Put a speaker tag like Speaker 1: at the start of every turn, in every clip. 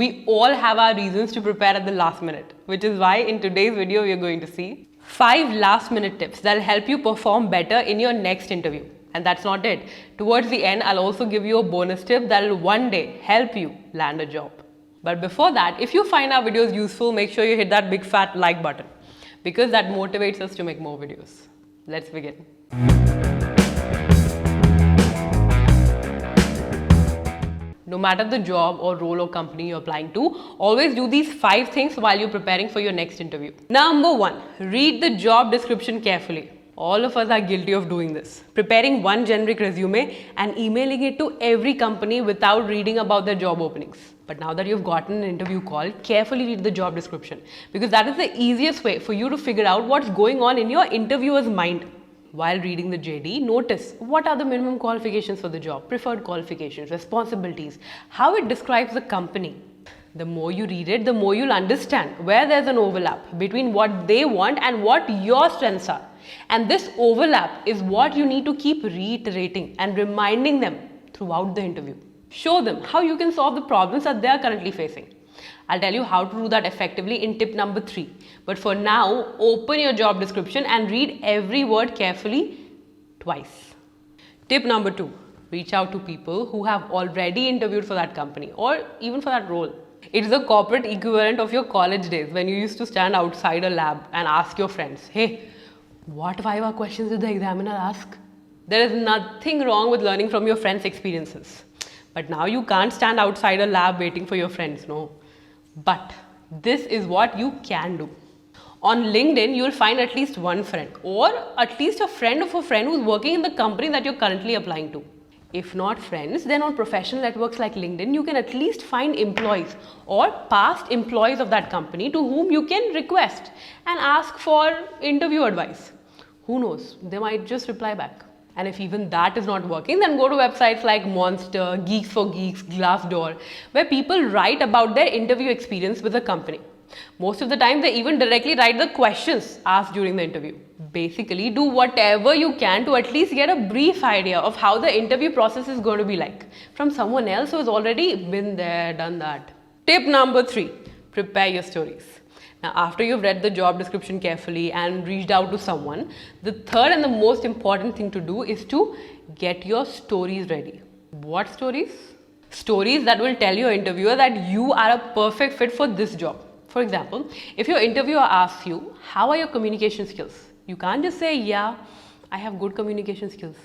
Speaker 1: We all have our reasons to prepare at the last minute, which is why in today's video we are going to see 5 last minute tips that will help you perform better in your next interview. And that's not it. Towards the end, I'll also give you a bonus tip that will one day help you land a job. But before that, if you find our videos useful, make sure you hit that big fat like button because that motivates us to make more videos. Let's begin. No matter the job or role or company you're applying to, always do these 5 things while you're preparing for your next interview. Number 1, read the job description carefully. All of us are guilty of doing this. Preparing one generic resume and emailing it to every company without reading about their job openings. But now that you've gotten an interview call, carefully read the job description because that is the easiest way for you to figure out what's going on in your interviewer's mind. While reading the JD, notice what are the minimum qualifications for the job, preferred qualifications, responsibilities, how it describes the company. The more you read it, the more you'll understand where there's an overlap between what they want and what your strengths are. And this overlap is what you need to keep reiterating and reminding them throughout the interview. Show them how you can solve the problems that they are currently facing. I'll tell you how to do that effectively in tip number 3. But for now, open your job description and read every word carefully twice. Tip number 2, reach out to people who have already interviewed for that company or even for that role. It's the corporate equivalent of your college days when you used to stand outside a lab and ask your friends, hey, what Viva questions did the examiner ask? There is nothing wrong with learning from your friends' experiences. But now you can't stand outside a lab waiting for your friends, no. But this is what you can do. On LinkedIn, you'll find at least one friend or at least a friend of a friend who's working in the company that you're currently applying to. If not friends, then on professional networks like LinkedIn, you can at least find employees or past employees of that company to whom you can request and ask for interview advice. Who knows, they might just reply back. And if even that is not working, then go to websites like Monster, Geeks for Geeks, Glassdoor, where people write about their interview experience with the company. Most of the time, they even directly write the questions asked during the interview. Basically, do whatever you can to at least get a brief idea of how the interview process is going to be like from someone else who has already been there, done that. Tip number 3, prepare your stories. Now, after you've read the job description carefully and reached out to someone, the third and the most important thing to do is to get your stories ready. What stories? Stories that will tell your interviewer that you are a perfect fit for this job. For example, if your interviewer asks you, how are your communication skills? You can't just say, yeah, I have good communication skills.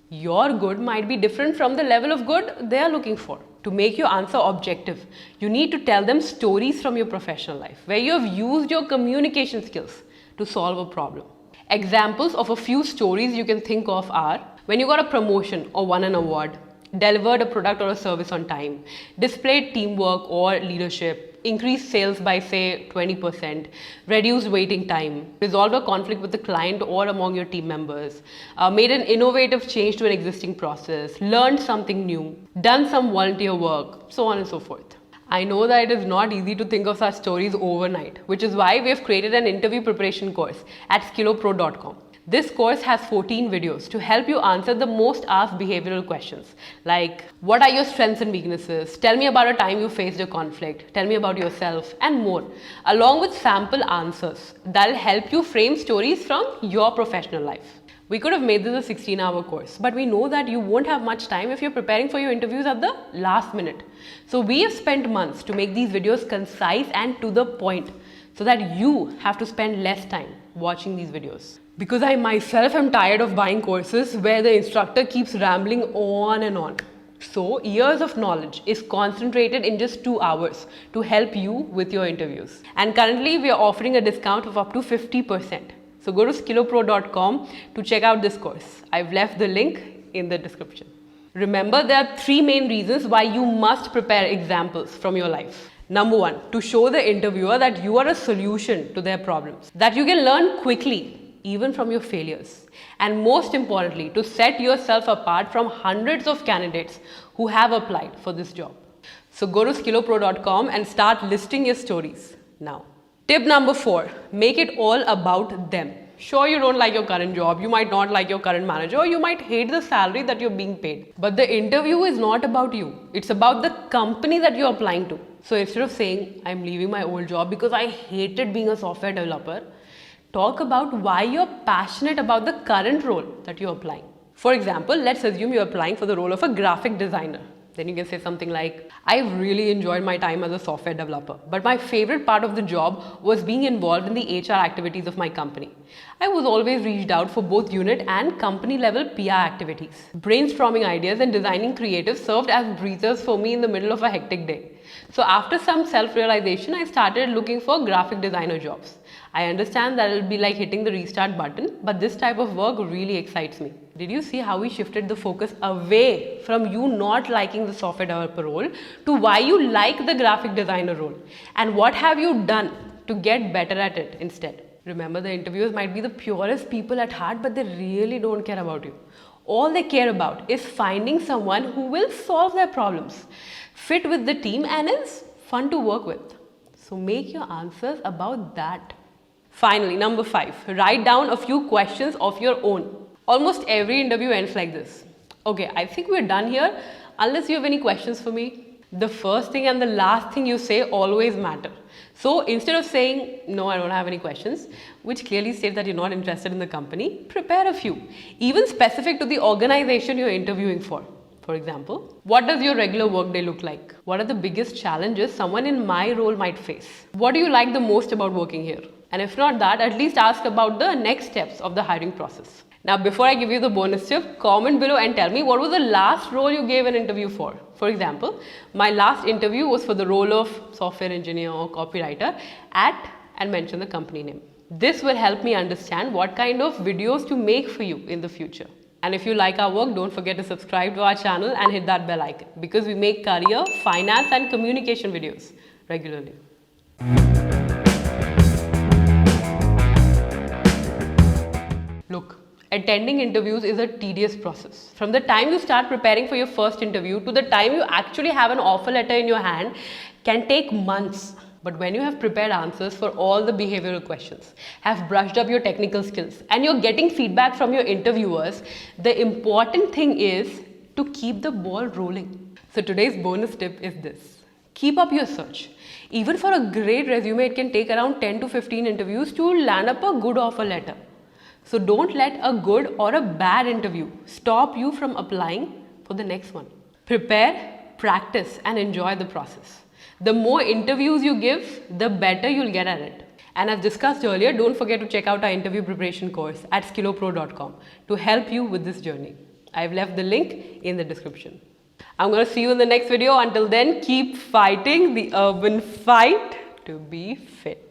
Speaker 1: Your good might be different from the level of good they are looking for. To make your answer objective, you need to tell them stories from your professional life where you have used your communication skills to solve a problem. Examples of a few stories you can think of are when you got a promotion or won an award, delivered a product or a service on time, displayed teamwork or leadership, increased sales by say 20%, reduced waiting time, resolved a conflict with the client or among your team members, made an innovative change to an existing process, learned something new, done some volunteer work, so on and so forth. I know that it is not easy to think of such stories overnight, which is why we have created an interview preparation course at skillopro.com. This course has 14 videos to help you answer the most asked behavioral questions like what are your strengths and weaknesses, tell me about a time you faced a conflict, tell me about yourself and more, along with sample answers that will help you frame stories from your professional life. We could have made this a 16-hour course, but we know that you won't have much time if you're preparing for your interviews at the last minute. So we have spent months to make these videos concise and to the point so that you have to spend less time watching these videos. Because I myself am tired of buying courses where the instructor keeps rambling on and on. So years of knowledge is concentrated in just 2 hours to help you with your interviews. And currently we are offering a discount of up to 50%. So go to skillopro.com to check out this course. I've left the link in the description. Remember, there are 3 main reasons why you must prepare examples from your life. Number 1, to show the interviewer that you are a solution to their problems, that you can learn quickly even from your failures. And most importantly, to set yourself apart from hundreds of candidates who have applied for this job. So go to skillopro.com and start listing your stories now. Tip number 4, make it all about them. Sure, you don't like your current job, you might not like your current manager, or you might hate the salary that you're being paid. But the interview is not about you. It's about the company that you're applying to. So instead of saying, I'm leaving my old job because I hated being a software developer, talk about why you're passionate about the current role that you're applying. For example, let's assume you're applying for the role of a graphic designer. Then you can say something like, I've really enjoyed my time as a software developer, but my favorite part of the job was being involved in the HR activities of my company. I was always reached out for both unit and company level PR activities. Brainstorming ideas and designing creatives served as breathers for me in the middle of a hectic day. So after some self-realization, I started looking for graphic designer jobs. I understand that it'll be like hitting the restart button, but this type of work really excites me. Did you see how we shifted the focus away from you not liking the software developer role to why you like the graphic designer role? And what have you done to get better at it instead? Remember, the interviewers might be the purest people at heart, but they really don't care about you. All they care about is finding someone who will solve their problems, fit with the team, and is fun to work with. So make your answers about that. Finally, number 5, write down a few questions of your own. Almost every interview ends like this. Okay, I think we're done here. Unless you have any questions for me. The first thing and the last thing you say always matter. So instead of saying, no, I don't have any questions, which clearly states that you're not interested in the company, prepare a few, even specific to the organization you're interviewing for. For example, what does your regular workday look like? What are the biggest challenges someone in my role might face? What do you like the most about working here? And if not that, at least ask about the next steps of the hiring process. Now, before I give you the bonus tip, comment below and tell me what was the last role you gave an interview for. For example, my last interview was for the role of software engineer or copywriter and mention the company name. This will help me understand what kind of videos to make for you in the future. And if you like our work, don't forget to subscribe to our channel and hit that bell icon because we make career, finance and communication videos regularly. Look, attending interviews is a tedious process. From the time you start preparing for your first interview to the time you actually have an offer letter in your hand can take months. But when you have prepared answers for all the behavioral questions, have brushed up your technical skills, and you're getting feedback from your interviewers, the important thing is to keep the ball rolling. So today's bonus tip is this. Keep up your search. Even for a great resume, it can take around 10 to 15 interviews to land up a good offer letter. So don't let a good or a bad interview stop you from applying for the next one. Prepare, practice, and enjoy the process. The more interviews you give, the better you'll get at it. And as discussed earlier, don't forget to check out our interview preparation course at skillopro.com to help you with this journey. I've left the link in the description. I'm going to see you in the next video. Until then, keep fighting the urban fight to be fit.